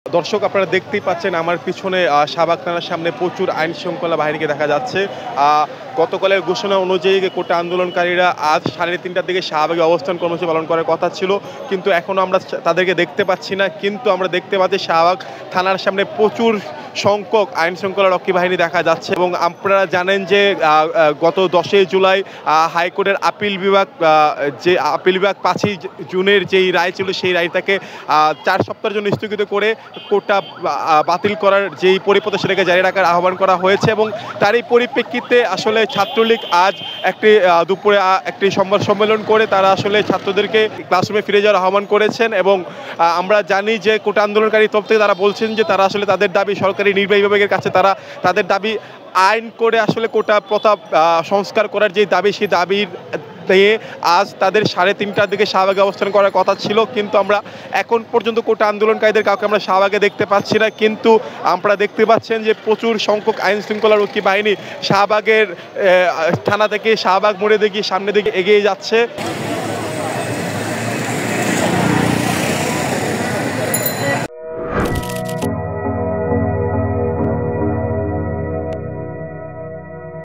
দর্শক আপনারা দেখতেই পাচ্ছেন আমার পিছনে শাহবাগ থানার সামনে প্রচুর আইন শৃঙ্খলা বাহিনীকে দেখা যাচ্ছে। গতকালের ঘোষণা অনুযায়ী কোটা আন্দোলনকারীরা আজ 3:30টার দিকে শাহবাগে অবস্থান কর্মসূচি পালন করার কথা ছিল, কিন্তু এখনও আমরা তাদেরকে দেখতে পাচ্ছি না। কিন্তু আমরা দেখতে পাচ্ছি শাহবাগ থানার সামনে প্রচুর সংখ্যক আইন শৃঙ্খলা রক্ষী বাহিনী দেখা যাচ্ছে। এবং আপনারা জানেন যে গত 10ই জুলাই হাইকোর্টের আপিল বিভাগ 5ই জুনের যেই রায় ছিল সেই রায়টাকে 4 সপ্তাহের জন্য স্থগিত করে কোটা বাতিল করার যেই পরিপত্র সেটাকে জারি রাখার আহ্বান করা হয়েছে। এবং তারই পরিপ্রেক্ষিতে আসলে ছাত্রলীগ আজ দুপুরে একটি সংবাদ সম্মেলন করে তারা আসলে ছাত্রদেরকে ক্লাসরুমে ফিরে যাওয়ার আহ্বান করেছেন। এবং আমরা জানি যে কোটা আন্দোলনকারী তরফ থেকে তারা বলছেন যে তারা আসলে তাদের দাবি সরকারি নির্বাহী বিভাগের কাছে তারা তাদের দাবি আইন করে আসলে কোটা প্রথা সংস্কার করার যে দাবি সেই দাবির আজ তাদের 3:30টার দিকে শাহবাগে অবস্থান করার কথা ছিল, কিন্তু আমরা এখন পর্যন্ত কোটা আন্দোলনকারীদের কাউকে আমরা শাহবাগে দেখতে পাচ্ছি না। কিন্তু আপনারা দেখতে পাচ্ছেন যে প্রচুর সংখ্যক আইন শৃঙ্খলা রক্ষী বাহিনী শাহবাগের থানা থেকে শাহবাগ মোড়ে দিকে সামনের দিকে এগিয়ে যাচ্ছে।